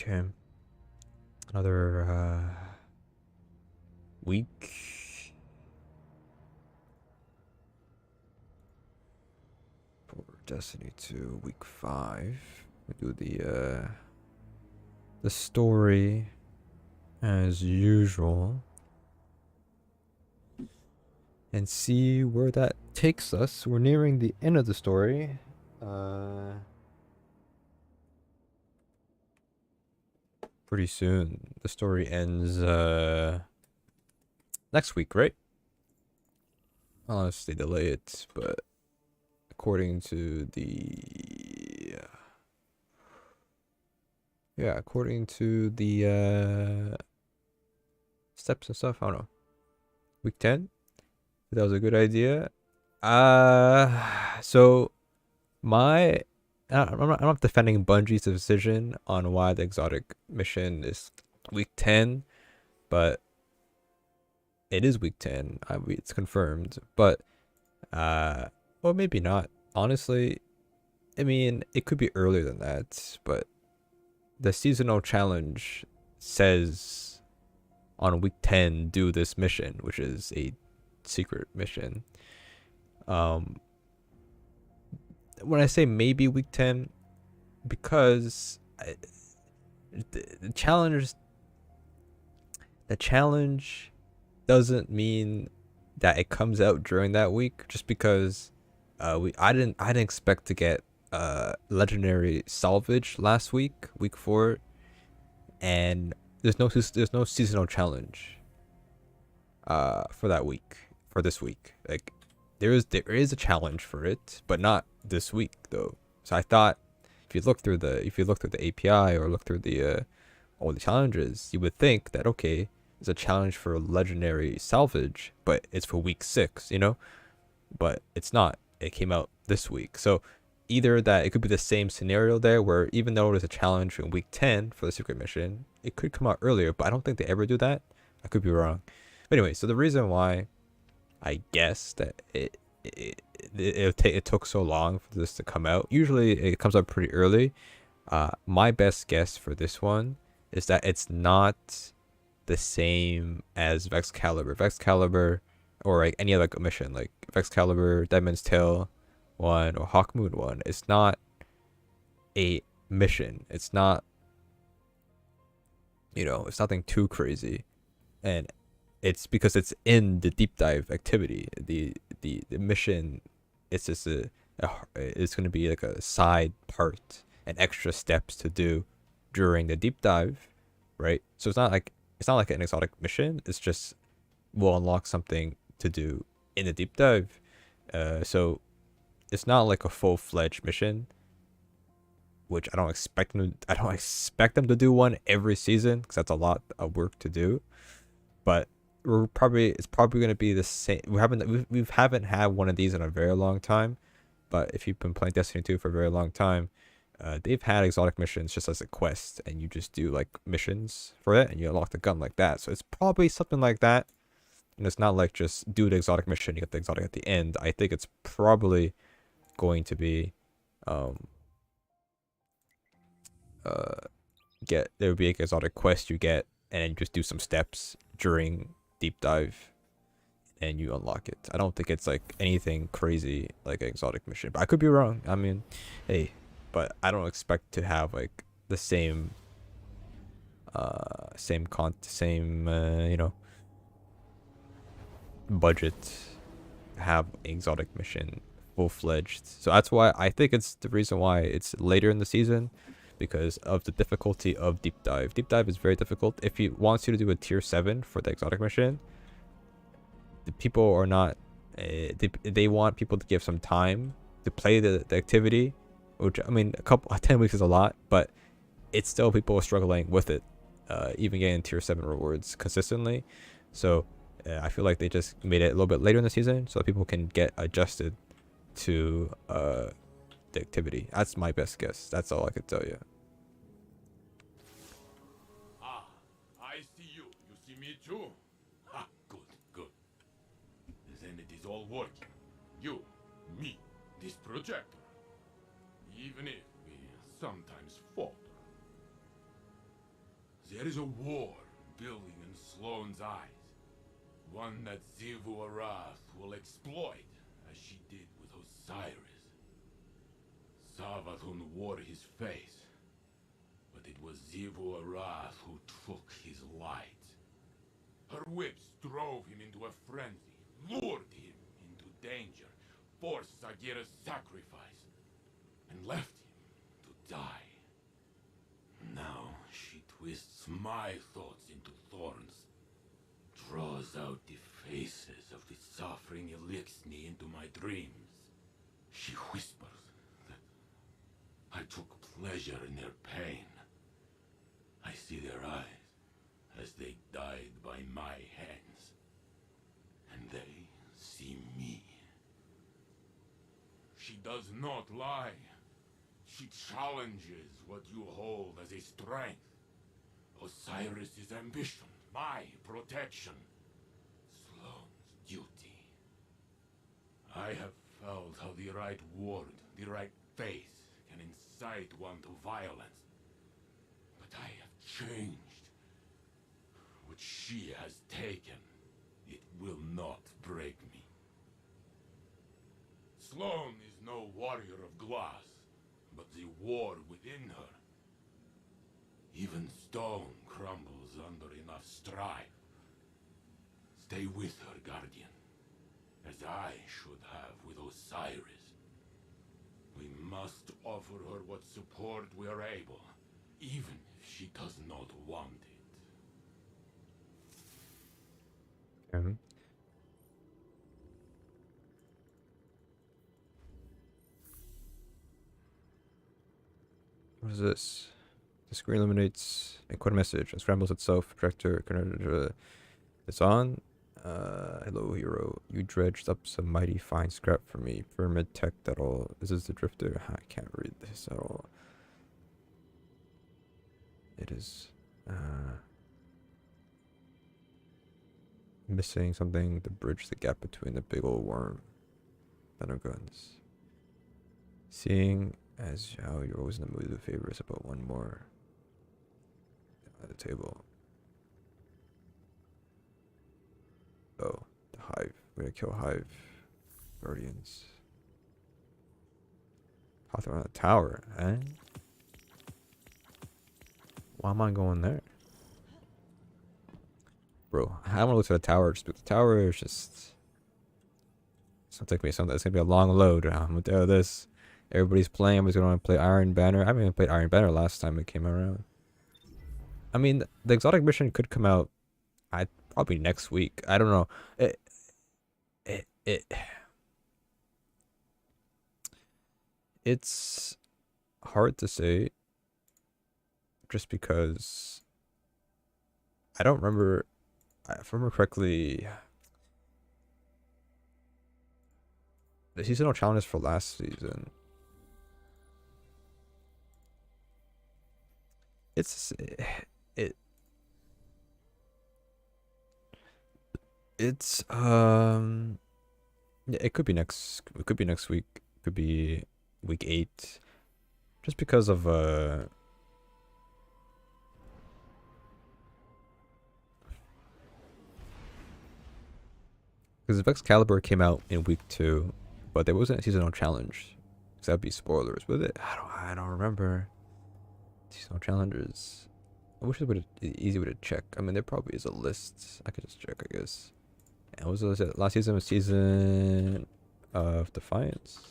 Okay. Another week. For Destiny 2, week 5. We do the story as usual. And see where that takes us. We're nearing the end of the story. Pretty soon. The story ends next week, right? I'll honestly delay it, but according to the steps and stuff, I don't know. Week 10? That was a good idea. So my I'm not defending Bungie's decision on why the exotic mission is week 10, but it is week 10. It's confirmed, but well, maybe not. Honestly, I mean, it could be earlier than that, but the seasonal challenge says on week 10 do this mission, which is a secret mission. When I say maybe week 10, because the challenge doesn't mean that it comes out during that week, just because I didn't expect to get legendary salvage last week 4, and there's no seasonal challenge for that week, for this week. Like there is a challenge for it, but not this week though. So I thought if you look through the API or look through the all the challenges, you would think that okay, there's a challenge for legendary salvage, but it's for week 6, you know? But it's not. It came out this week. So either that it could be the same scenario there where even though there's a challenge in week 10 for the secret mission, it could come out earlier, but I don't think they ever do that. I could be wrong. But anyway, so the reason why I guess that it took so long for this to come out. Usually it comes out pretty early. My best guess for this one is that it's not the same as Vexcalibur, or like any other mission, like Vexcalibur, Deadman's Tale 1 or Hawkmoon 1. It's not a mission. It's not, it's nothing too crazy, and it's because it's in the deep dive activity. The mission, it's just it's going to be like a side part and extra steps to do during the deep dive, right? So it's not like an exotic mission. It's just we'll unlock something to do in the deep dive. So it's not like a full-fledged mission, which I don't expect them to do one every season, because that's a lot of work to do. But it's probably going to be the same. We haven't had one of these in a very long time, but if you've been playing Destiny 2 for a very long time, they've had exotic missions just as a quest, and you just do like missions for it and you unlock the gun like that. So it's probably something like that, and it's not like just do the exotic mission, you get the exotic at the end. I think it's probably going to be there would be an exotic quest you get, and then you just do some steps during deep dive and you unlock it. I don't think it's like anything crazy like an exotic mission, but I could be wrong. I mean, hey, but I don't expect to have like the same budget, have exotic mission full-fledged. So that's why I think it's the reason why it's later in the season, because of the difficulty of deep dive. Deep dive is very difficult. If he wants you to do a tier 7 for the exotic mission, the people are not they want people to give some time to play the activity, which I mean 10 weeks is a lot, but it's still people are struggling with it, even getting tier 7 rewards consistently. So I feel like they just made it a little bit later in the season so that people can get adjusted to the activity. That's my best guess. That's all I could tell you. I see you. You see me too? Ha, good, good. Then it is all working. You, me, this projector. Even if we sometimes falter. is a war building in Sloane's eyes. One that Xivu Arath will exploit, as she did with Osiris. Savathun wore his face, but it was Xivu Arath who took his light. Her whips drove him into a frenzy, lured him into danger, forced Sagira's sacrifice, and left him to die. Now she twists my thoughts into thorns, draws out the faces of the suffering Elixni into my dreams. She whispers that I took pleasure in their pain. I see their eyes as they died by my hands, and they see me. She does not lie. She challenges what you hold as a strength. Osiris' ambition, my protection, Sloane's duty. I have felt how the right word, the right face, can incite one to violence. But I have changed. What she has taken, it will not break me. Sloane is no warrior of glass, but the war within her. Even stone crumbles under enough strife. Stay with her, Guardian, as I should have with Osiris. We must offer her what support we are able, even if she does not want it. Okay. What is this? The screen illuminates a quite a message and scrambles itself. Director, it's on. Hello, hero. You dredged up some mighty fine scrap for me. Pyramid tech that all. This is the drifter. I can't read this at all. It is. Missing something to bridge the gap between the big old worm. Thunder guns. Seeing as how you're always in the mood to favor us about one more at the table. Oh, the hive. We're gonna kill hive guardians. Hawthorne on the tower, eh? Why am I going there? Bro, I haven't looked at the tower. Just the tower is just. It's gonna take me something. It's gonna be a long load. I'm gonna tell you this. Everybody's playing. Everybody's gonna play Iron Banner. I haven't even played Iron Banner last time it came around. I mean, the exotic mission could come out. Probably next week. I don't know. It's hard to say. Just because I don't remember. If I remember correctly, the seasonal challenges for last season. It's yeah, it could be next week. It could be week 8. Just because of because Excalibur came out in week 2, but there wasn't a seasonal challenge. Cause that'd be spoilers. With it, I don't remember seasonal challenges. I wish it would easy way to check. I mean, there probably is a list. I could just check, I guess. And what was it? Last season was season of Defiance.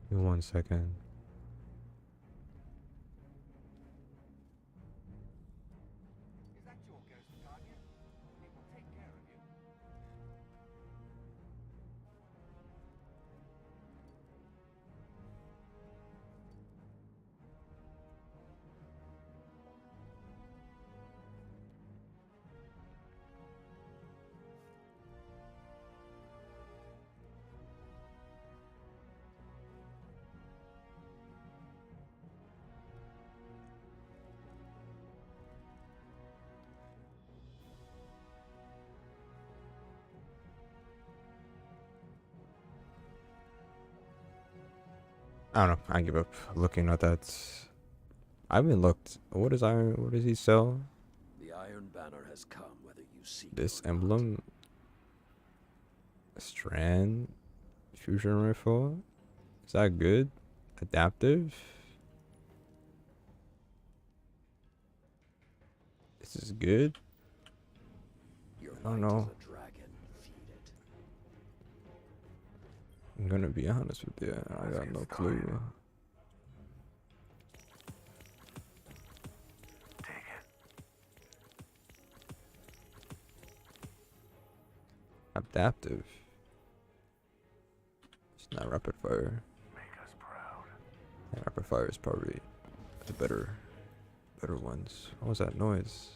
Give me 1 second. Is that your ghost, Guardian? It will take care of you. I don't know. I give up looking at that. I haven't looked. What is iron? What does he sell? The Iron Banner has come whether you seek This it or not. emblem. Strand. Fusion rifle. Is that good? Adaptive. This is good. Your I don't light know. is a dragon. Feed it. I'm gonna be honest with you. I got no clue. Take it. Adaptive. It's not rapid fire. Make us proud. Yeah, rapid fire is probably the better ones. What was that noise?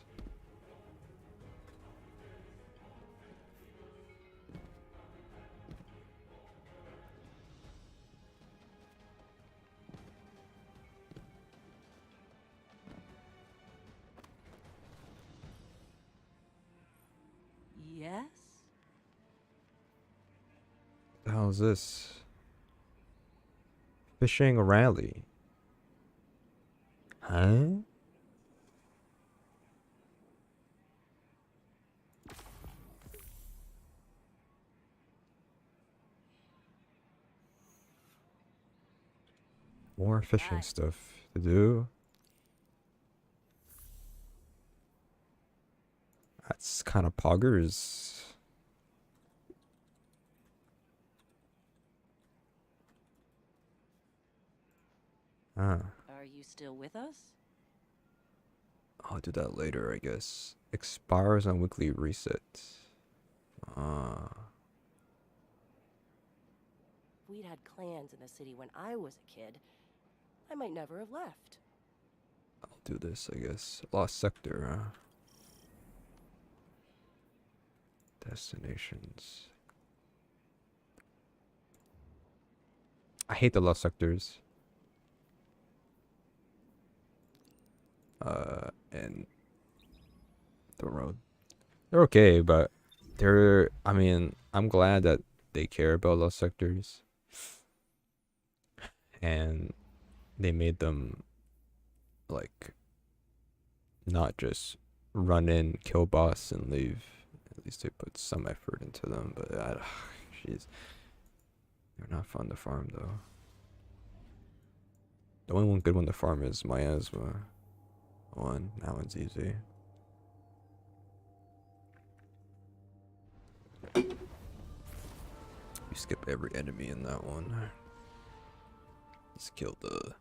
Yes? The hell is this? Fishing rally. Huh? More fishing Hi. stuff to do. That's kind of poggers. Ah, Are you still with us? I'll do that later, I guess. Expires on weekly reset. Ah, If we'd had clans in the city when I was a kid, I might never have left. I'll do this, I guess. Lost sector, huh? Destinations. I hate the lost sectors. And the road. They're okay, but I mean, I'm glad that they care about lost sectors. And they made them, like, not just run in, kill boss, and leave. At least they put some effort into them, but jeez. They're not fun to farm, though. The only one good one to farm is Miasma. That one's easy. You skip every enemy in that one. Just kill the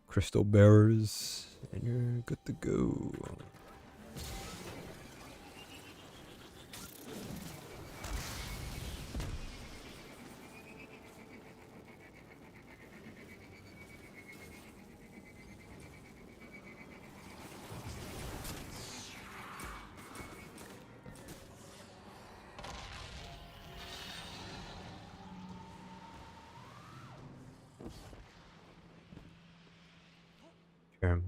crystal bearers, and you're good to go. Okay.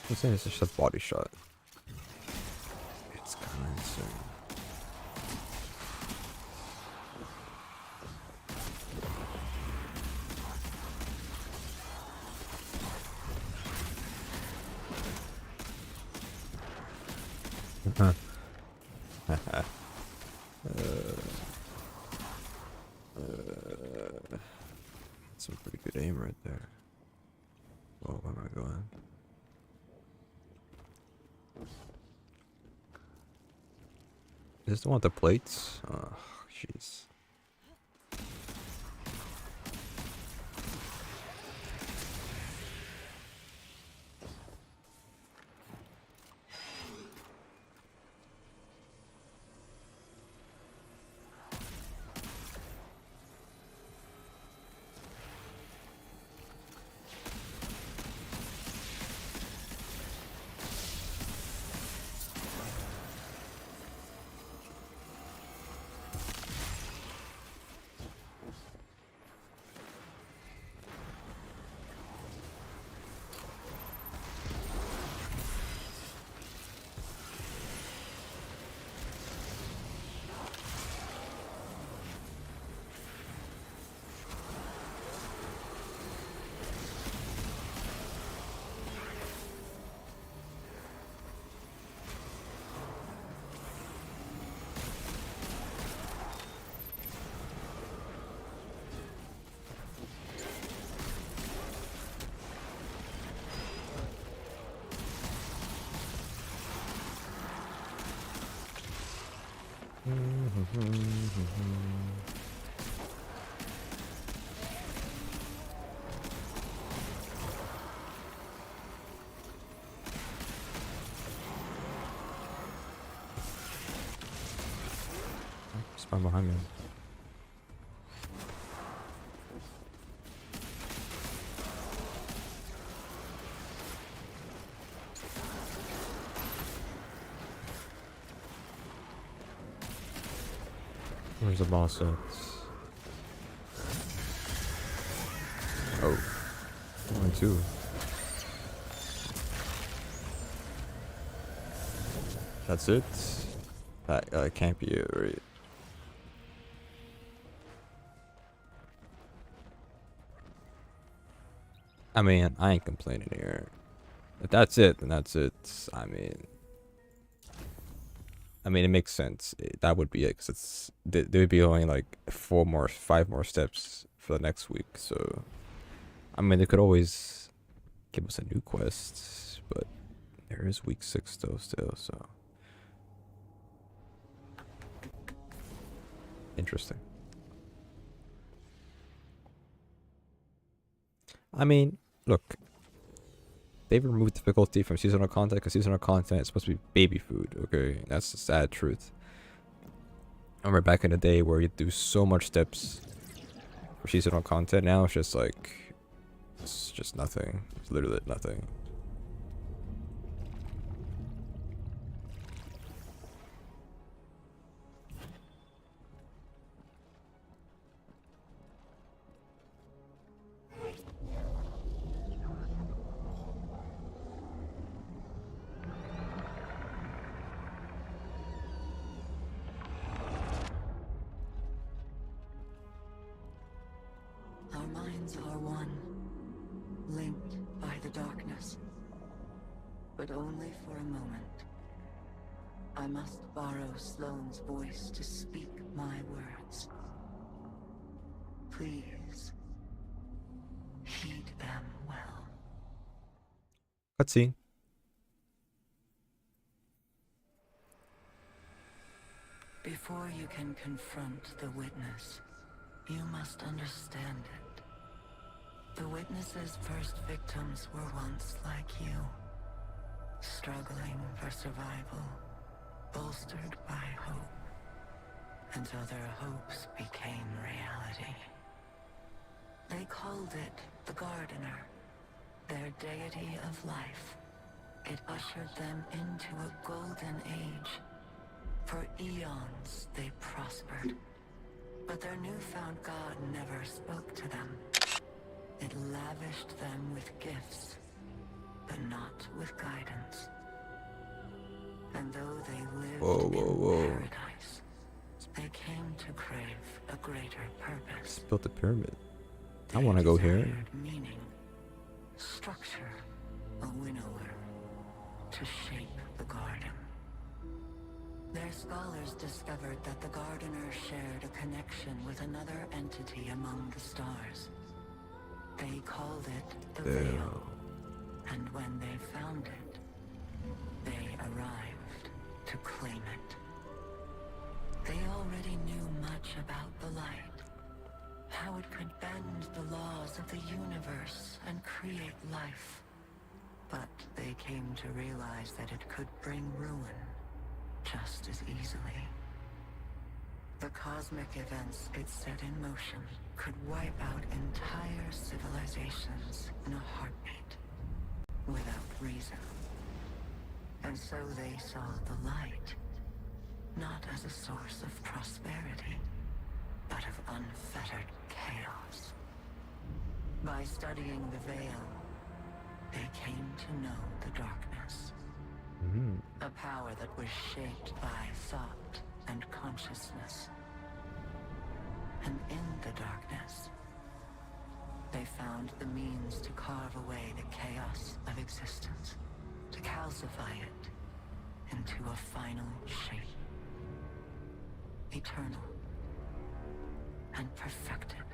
I'm saying it's just a body shot. It's kind of insane. Some pretty good aim right there. Oh, where am I going? Is this the one with the plates? Oh, jeez. Spawn behind me. Where's the boss at? Oh, 1, 2. That's it. That can't be it, right? I mean, I ain't complaining here. If that's it, then that's it. I mean, it makes sense. That would be it, because there would be only like 5 more steps for the next week. So, I mean, they could always give us a new quest, but there is week 6 though still. So, interesting. I mean, look, they've removed difficulty from seasonal content because seasonal content is supposed to be baby food. Okay, that's the sad truth. I remember back in the day where you do so much steps for seasonal content. Now it's just like, it's just nothing. It's literally nothing. Our minds are one, linked by the darkness. But only for a moment. I must borrow Sloane's voice to speak my words. Please, heed them well. Cutscene. Before you can confront the witness, you must understand it. The witness's first victims were once like you, struggling for survival, bolstered by hope, until their hopes became reality. They called it the Gardener, their deity of life. It ushered them into a golden age. For eons they prospered, but their newfound god never spoke to them. It lavished them with gifts, but not with guidance. And though they lived in paradise, they came to crave a greater purpose. Built a pyramid. I want to go here. Meaning, structure, a winnower, to shape the garden. Their scholars discovered that the Gardener shared a connection with another entity among the stars. They called it the Veil. And when they found it, they arrived to claim it. They already knew much about the light, how it could bend the laws of the universe and create life. But they came to realize that it could bring ruin just as easily. The cosmic events it set in motion could wipe out entire civilizations in a heartbeat, without reason. And so they saw the light, not as a source of prosperity, but of unfettered chaos. By studying the Veil, they came to know the darkness. A power that was shaped by thought and consciousness. And in the darkness, they found the means to carve away the chaos of existence, to calcify it into a final shape. Eternal and perfected.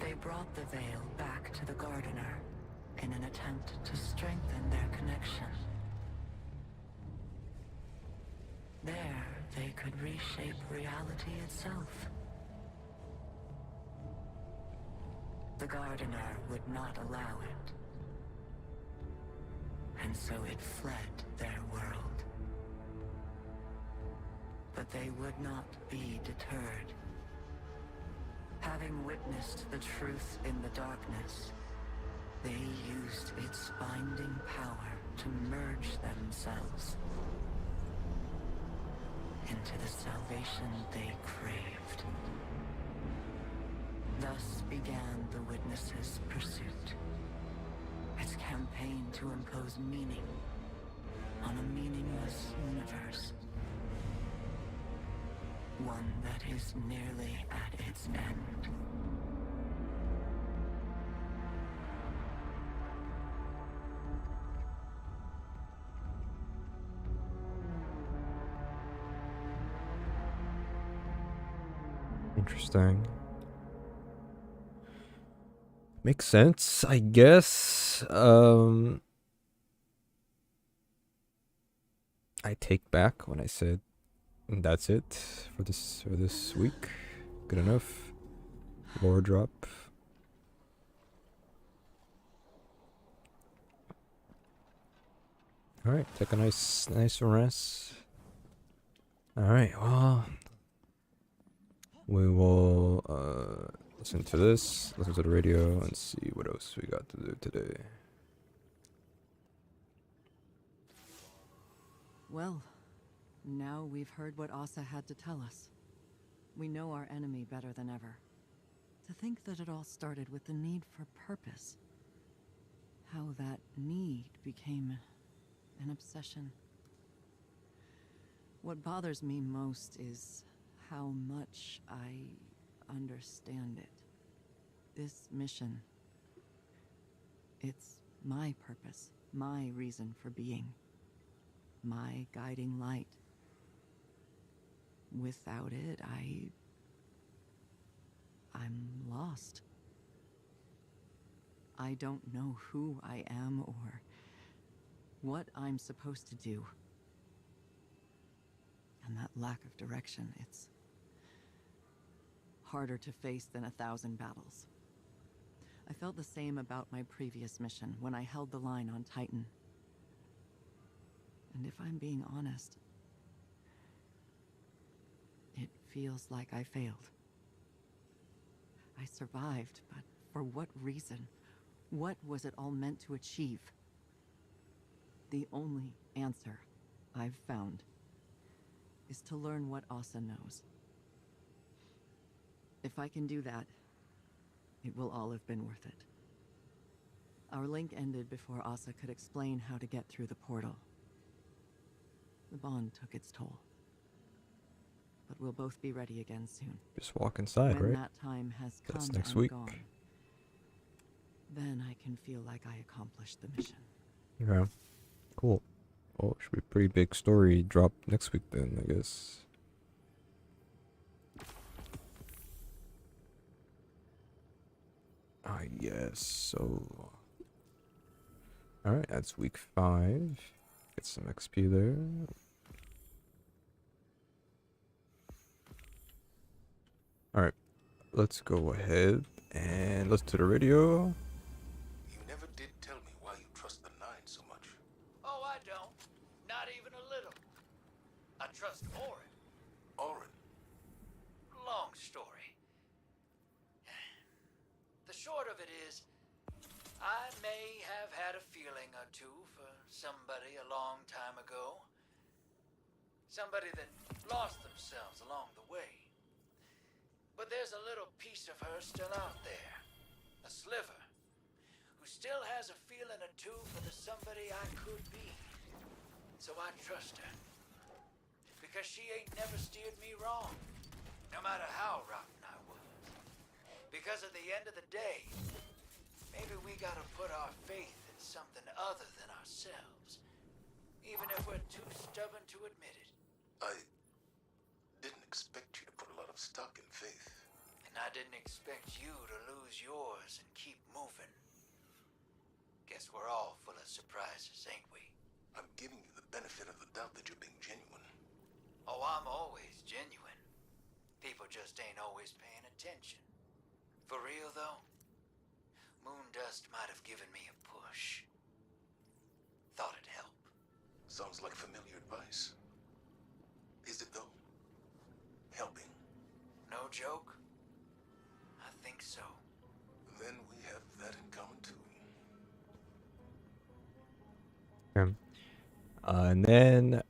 They brought the Veil back to the Gardener in an attempt to strengthen their connection. Their reshape reality itself. The Gardener would not allow it. And so it fled their world. But they would not be deterred. Having witnessed the truth in the darkness, they used its binding power to merge themselves into the salvation they craved. Thus began the Witness's pursuit. Its campaign to impose meaning on a meaningless universe. One that is nearly at its end. Interesting. Makes sense, I guess. I take back when I said that's it for this week. Good enough. Lore drop. All right, take a nice rest. All right, well, we will listen to this, listen to the radio, and see what else we got to do today. Well, now we've heard what Asa had to tell us. We know our enemy better than ever. To think that it all started with the need for purpose. How that need became an obsession. What bothers me most is how much I understand it. This mission. It's my purpose, my reason for being. My guiding light. Without it, I'm lost. I don't know who I am or what I'm supposed to do. And that lack of direction, it's harder to face than 1,000 battles. I felt the same about my previous mission when I held the line on Titan. And if I'm being honest, it feels like I failed. I survived, but for what reason? What was it all meant to achieve? The only answer I've found is to learn what Asa knows. If I can do that, it will all have been worth it. Our link ended before Asa could explain how to get through the portal. The bond took its toll. But we'll both be ready again soon. Just walk inside, when right? that time has come That's next and week. gone, then I can feel like I accomplished the mission. Yeah. Cool. Well, should be a pretty big story drop next week then, I guess. I guess so. Alright, that's week 5. Get some XP there. Alright, let's go ahead and listen to the radio. You never did tell me why you trust the Nine so much. Oh, I don't. Not even a little. I trust Orin. Orin, Long story. The short of it is, I may have had a feeling or two for somebody a long time ago. Somebody that lost themselves along the way. But there's a little piece of her still out there. A sliver. Who still has a feeling or two for the somebody I could be. So I trust her. Because she ain't never steered me wrong. No matter how rotten I was. Because at the end of the day, maybe we gotta put our faith in something other than ourselves. Even if we're too stubborn to admit it. I didn't expect you to put a lot of stock in faith. And I didn't expect you to lose yours and keep moving. Guess we're all full of surprises, ain't we? I'm giving you the benefit of the doubt that you're being genuine. Oh, I'm always genuine. just ain't always paying attention. For real, though, moon dust might have given me a push. Thought it'd help. Sounds like familiar advice. Is it though? Helping? No joke? I think so. Then we have that in common too. And then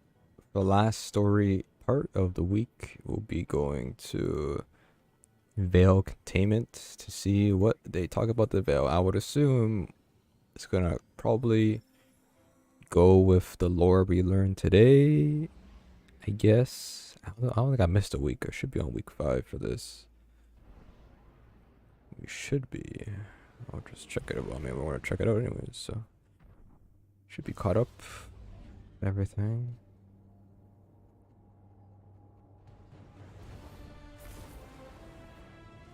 the last story part of the week, we'll be going to Veil Containment to see what they talk about the Veil. I would assume it's gonna probably go with the lore we learned today, I guess. I don't think I missed a week. I should be on week 5 for this. We should be. I'll just check it out. I mean, we want to check it out anyways, so should be caught up. Everything.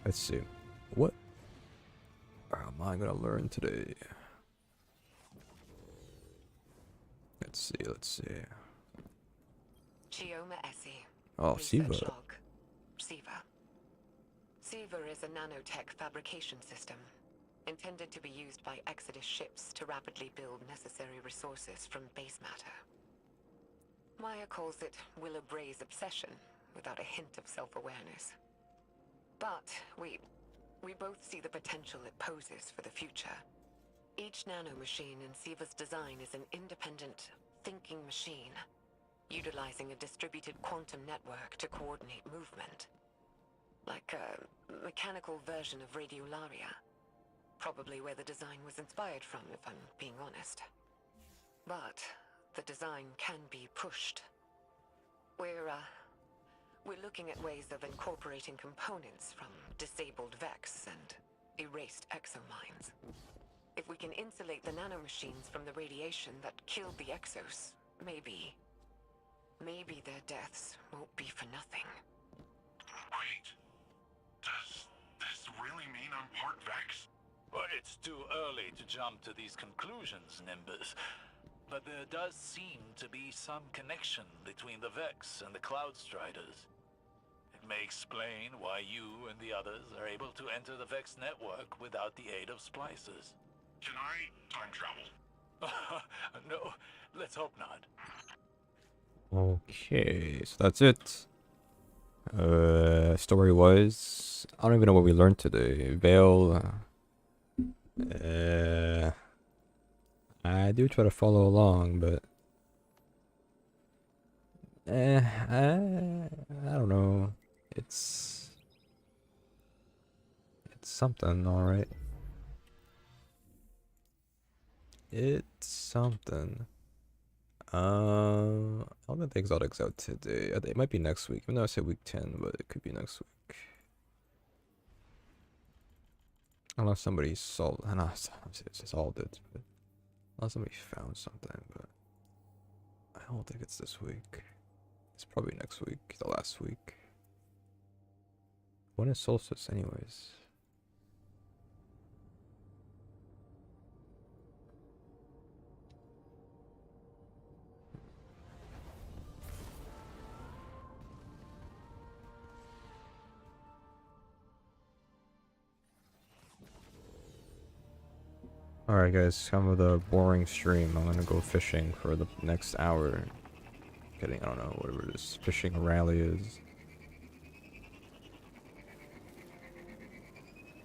Let's see. What am I gonna learn today? Let's see. Chioma Essie. Oh, Research Siva. log. Siva. Siva is a nanotech fabrication system intended to be used by Exodus ships to rapidly build necessary resources from base matter. Maya calls it Willa Bray's obsession, without a hint of self-awareness. But we both see the potential it poses for the future. Each nanomachine in Siva's design is an independent, thinking machine, utilizing a distributed quantum network to coordinate movement. Like a mechanical version of Radiolaria. Probably where the design was inspired from, if I'm being honest. But the design can be pushed. We're looking at ways of incorporating components from disabled Vex and erased exomines. If we can insulate the nanomachines from the radiation that killed the Exos, maybe their deaths won't be for nothing. Wait, does this really mean I'm part Vex? Well, it's too early to jump to these conclusions, Nimbus. But there does seem to be some connection between the Vex and the Cloud Striders. It may explain why you and the others are able to enter the Vex network without the aid of splicers. Can I time travel? No, let's hope not. Okay, so that's it. Story was, I don't even know what we learned today. Veil. I do try to follow along, but I don't know. It's something, all right. It's something. I don't think the exotic's out today. It might be next week. Even though I said week 10, but it could be next week. Unless somebody solved. I know it's solved it, but unless somebody found something. But I don't think it's this week. It's probably next week, the last week. When is solstice, anyways? Alright guys, kind of the boring stream. I'm gonna go fishing for the next hour. Getting, I don't know, whatever this fishing rally is.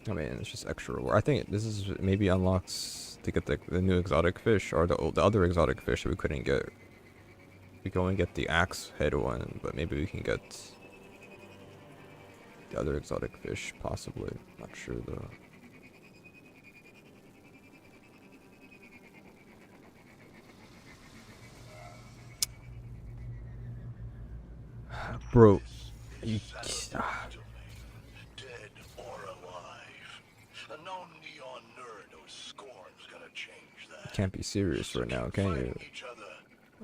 I mean, it's just extra reward. I think this is maybe unlocks to get the new exotic fish, or the other exotic fish that we couldn't get. We can only get the axe head one, but maybe we can get the other exotic fish, possibly. Not sure though. Bro, you Dead or alive. A known neon nerd whose scorn's gonna change that. can't be serious right now, can you? Each other.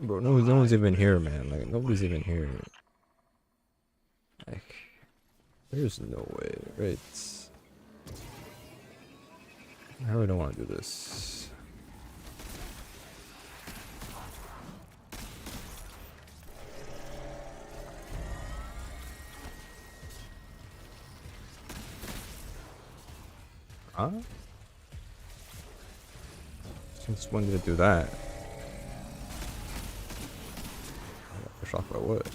Bro, no one's even here, man. Like, nobody's even here. Like, there's no way, right? I really don't want to do this. Huh? Since when did it do that? I'm shocked by what?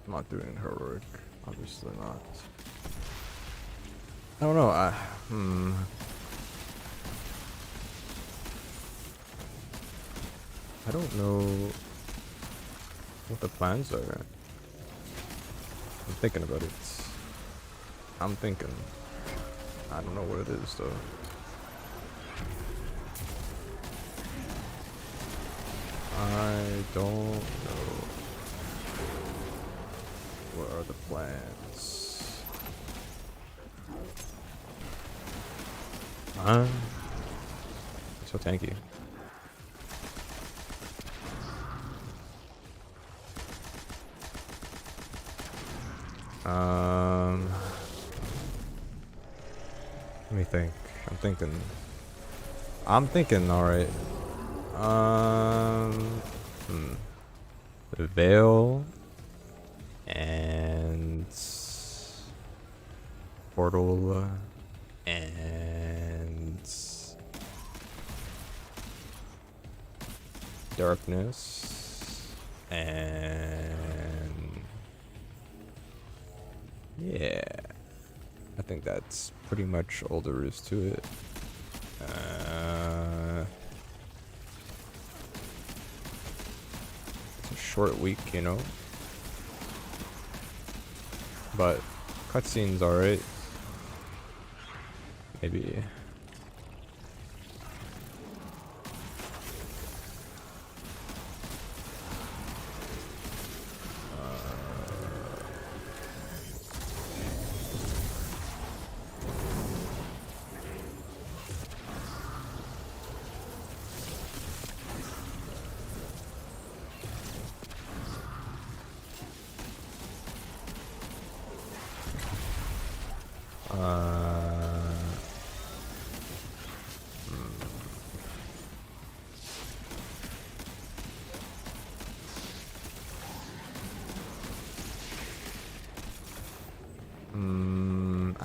I'm not doing heroic. Obviously not. I don't know. I don't know what the plans are. I'm thinking about it. I'm thinking. I don't know what it is though. I don't know. What are the plans? So tanky. Let me think. I'm thinking, alright. The Veil and Portal and Darkness and yeah, I think that's pretty much all there is to it. It's a short week, you know, but cutscenes alright. Maybe.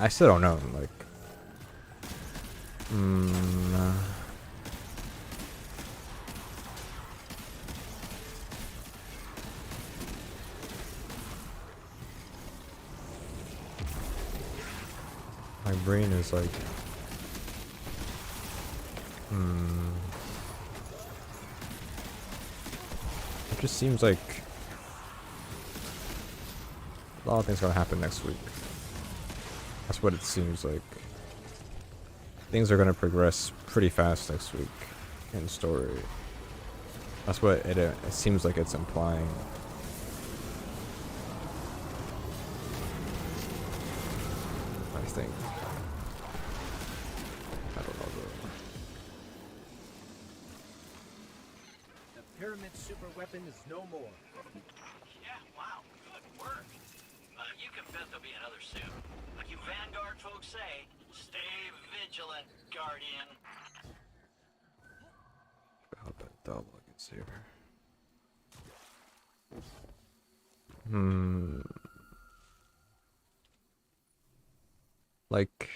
I still don't know, like, my brain is like, it just seems like a lot of things are gonna happen next week. That's what it seems like. Things are gonna progress pretty fast next week in story. That's what it seems like it's implying. I think. I don't know though. The pyramid super weapon is no more. Yeah, wow, good work. You confess there'll be another soon. Like you Vanguard folks say, stay vigilant, Guardian. How that dialogue is here. Like,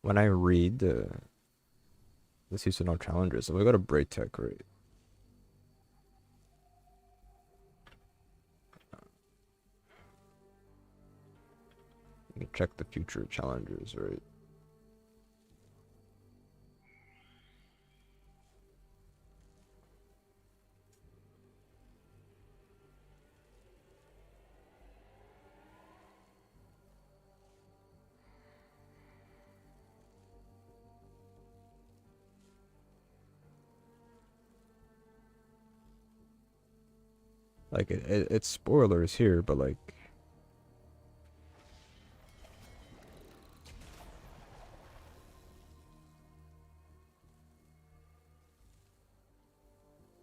when I read the seasonal challenges, if I go to Braid Tech, right? You can check the future challengers, right? Like, it's spoilers here, but like,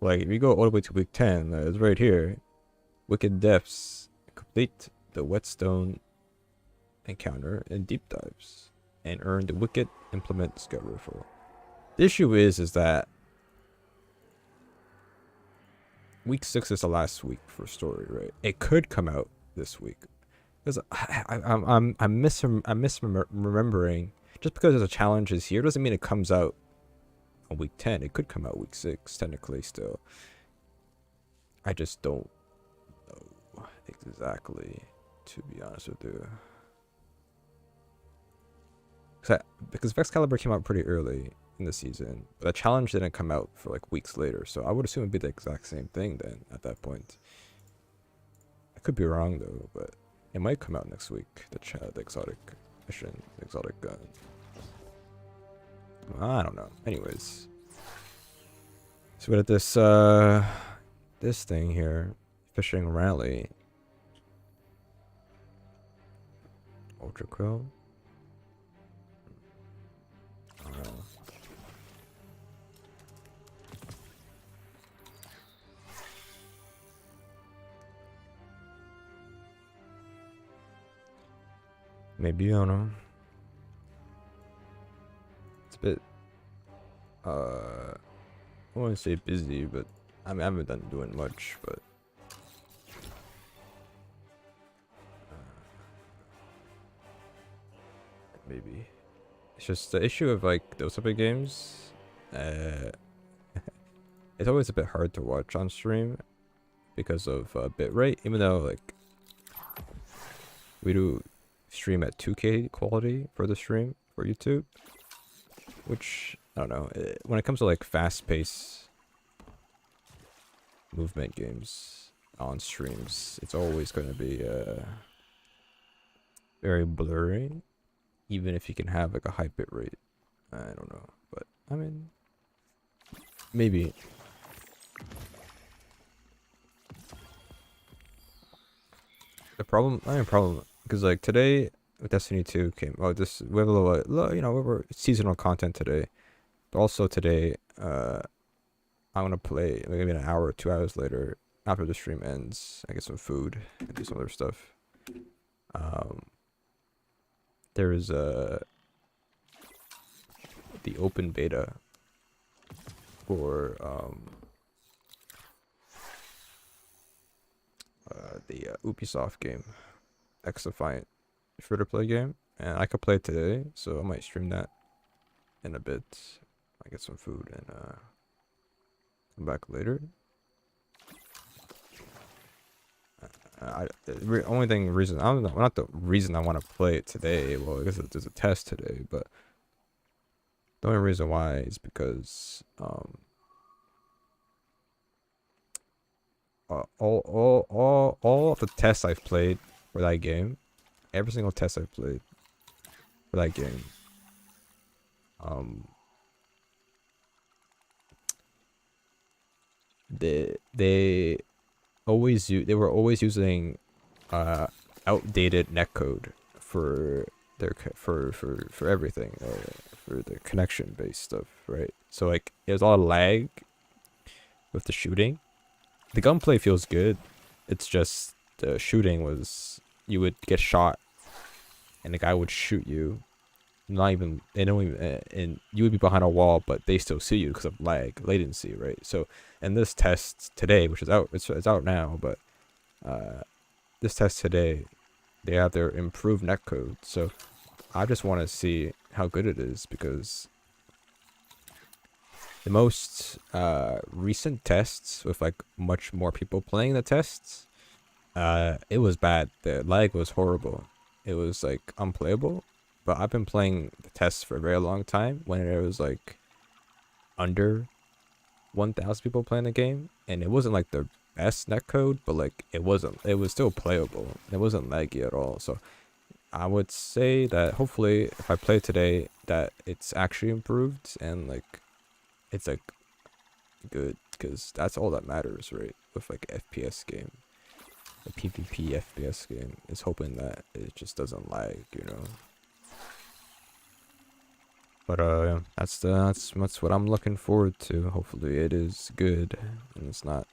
if you go all the way to week 10, it's right here. Wicked Depths, complete the Whetstone encounter and deep dives, and earn the Wicked Implement Scout Rifle. The issue is that week 6 is the last week for story, right? It could come out this week because I'm misremembering. Just because there's a challenge is here doesn't mean it comes out on week 10. It could come out week 6 technically still. I just don't know exactly, to be honest with you. Because Vexcalibur came out pretty early in the season, but the challenge didn't come out for like weeks later, so I would assume it'd be the exact same thing then at that point. I could be wrong though, but it might come out next week. The exotic mission, the exotic gun. I don't know. Anyways, so we had this this thing here, fishing rally. Ultra Krill. I don't know. Maybe, I don't know. It's a bit, I wouldn't say busy, but I mean, I haven't done doing much, but maybe. It's just the issue of like those type of games, it's always a bit hard to watch on stream because of bitrate, even though like we do stream at 2K quality for the stream for YouTube, which I don't know, when it comes to like fast-paced movement games on streams, it's always going to be very blurry, even if you can have like a high bit rate. I don't know, but I mean, maybe. The problem, not a problem, because like today Destiny 2 came. Oh, this we have a little, you know, we're seasonal content today, but also today, I'm gonna play maybe an hour or 2 hours later after the stream ends. I get some food and do some other stuff. There is the open beta for the Ubisoft game, X-Defiant, free-to-play game, and I could play it today, so I might stream that in a bit. I get some food and come back later. Reason I don't know, not the reason I want to play it today. Well, I guess there's a test today, but the only reason why is because all of the tests I've played for that game, every single test I've played for that game, they were always using outdated netcode for their for everything, for the connection based stuff, right? So like there's a lot of lag with the shooting. The gunplay feels good. It's just the shooting was, you would get shot and the guy would shoot you. Not even, they don't even, and you would be behind a wall, but they still see you because of lag, latency, right? So in this test today, which is out, it's out now, but this test today, they have their improved netcode. So I just want to see how good it is, because the most recent tests with like much more people playing the tests, it was bad. The lag was horrible. It was like unplayable. But I've been playing the tests for a very long time when it was like under 1,000 people playing the game, and it wasn't like the best netcode, but like it was still playable. It wasn't laggy at all. So I would say that hopefully if I play today, that it's actually improved and like it's like good, because that's all that matters, right? With like FPS game, the PvP FPS game, is hoping that it just doesn't lag, you know. But yeah, that's what I'm looking forward to. Hopefully it is good and it's not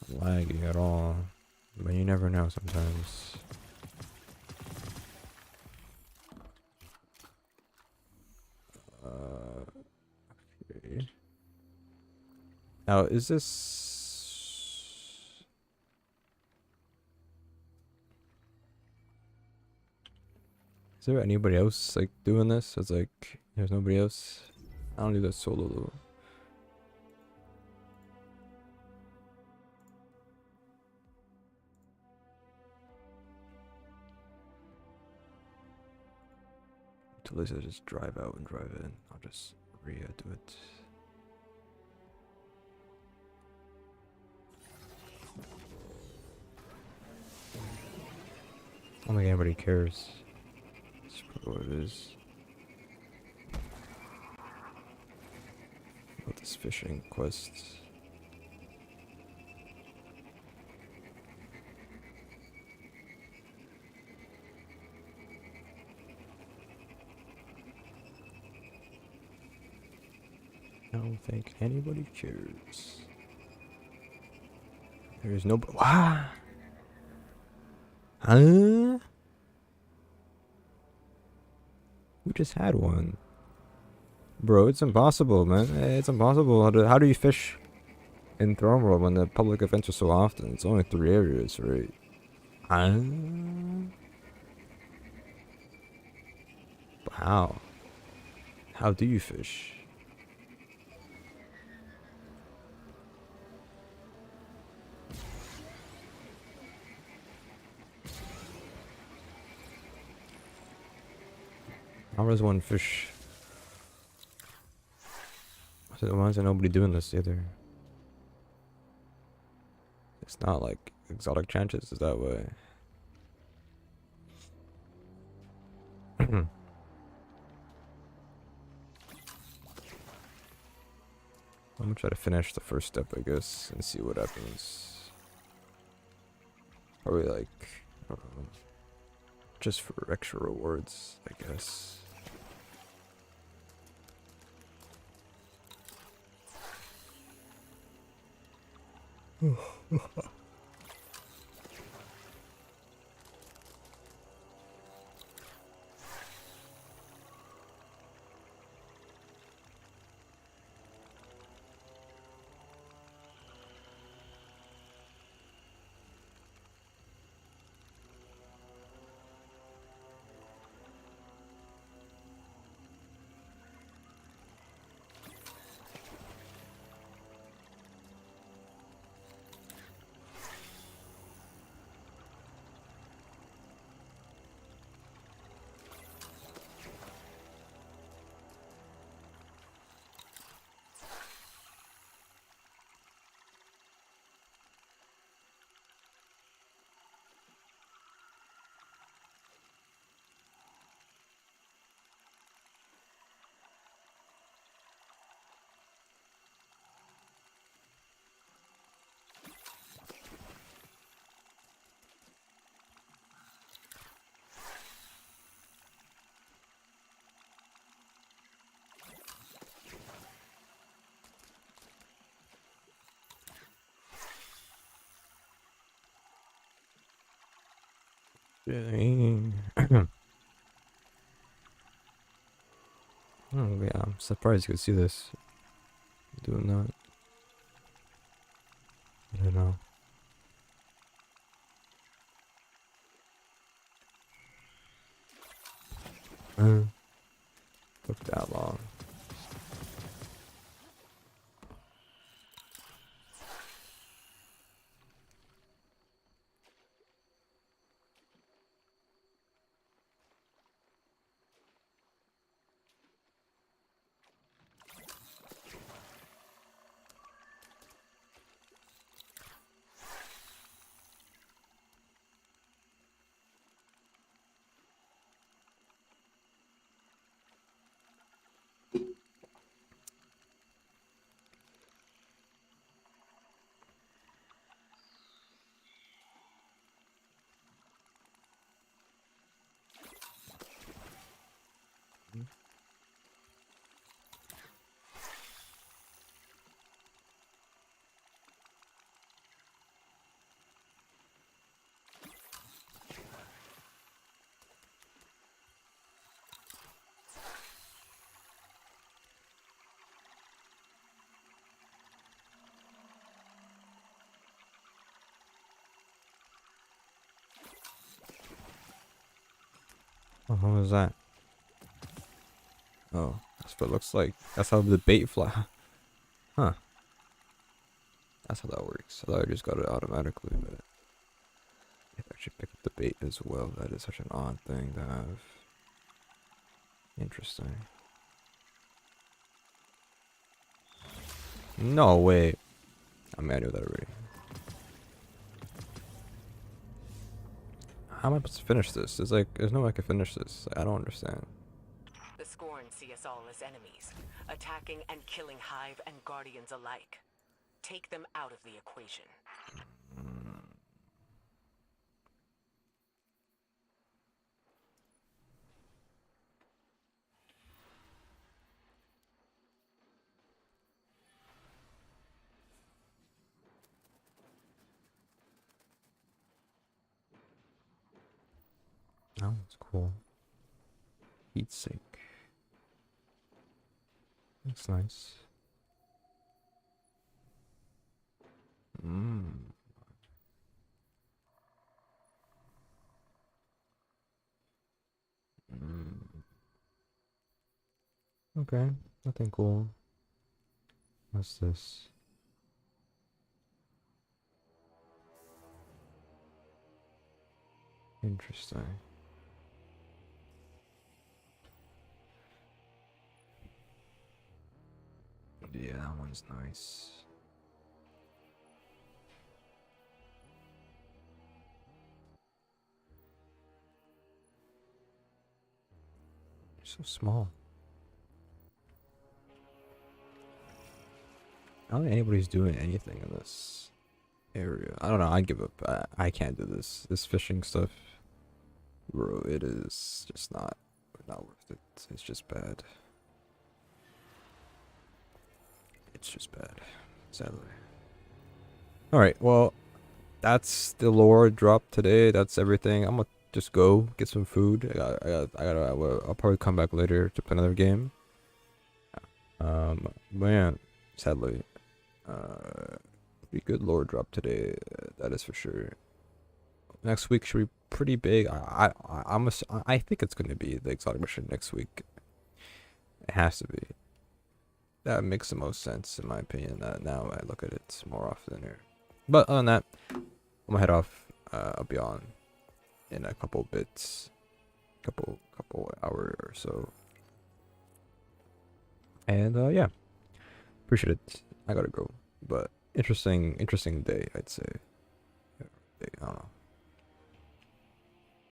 laggy at all. But you never know sometimes. Okay. Now, is this... Is there anybody else, like, doing this? It's like, there's nobody else. I don't do that solo, though. At least I just drive out and drive in. I'll just do it. I don't think anybody cares. That's probably what it is. About this fishing quest. I don't think anybody cares. There's nobody. Wow. Huh? We just had one. Bro, it's impossible, man. It's impossible. How do you fish in Throne World when the public events are so often? It's only 3 areas, right? Huh? But how? How do you fish? How does one fish? Why is there nobody doing this either? It's not like exotic chances, is that way? I'm gonna try to finish the first step, I guess, and see what happens. Probably like, I don't know, just for extra rewards, I guess. Dang. Oh yeah, I'm surprised you could see this. Doing that. I don't know. Took that long. Oh, what was that? Oh, that's what it looks like. That's how the bait fly. Huh. That's how that works. I thought I just got it automatically, but I should pick up the bait as well. That is such an odd thing to have. Interesting. No way. I mean, I knew that already. How am I supposed to finish this? There's no way I can finish this. I don't understand. The Scorn see us all as enemies, attacking and killing Hive and Guardians alike. Take them out of the equation. Oh, it's cool. Heat sink. Looks nice. Mmm. Okay, nothing cool. What's this? Interesting. Yeah, that one's nice. So small. I don't think anybody's doing anything in this area. I don't know. I give up. I can't do this. This fishing stuff, bro. It is just not worth it. It's just bad. It's just bad, sadly. All right. Well, that's the lore drop today. That's everything. I'm gonna just go get some food. I'll probably come back later to play another game. But yeah, sadly, pretty good lore drop today. That is for sure. Next week should be pretty big. I think it's gonna be the exotic mission next week. It has to be. That makes the most sense in my opinion. That now I look at it more often here. But other than that, I'm gonna head off. I'll be on in a couple bits, couple hour or so. And yeah, appreciate it. I gotta go, but interesting day, I'd say. I don't know.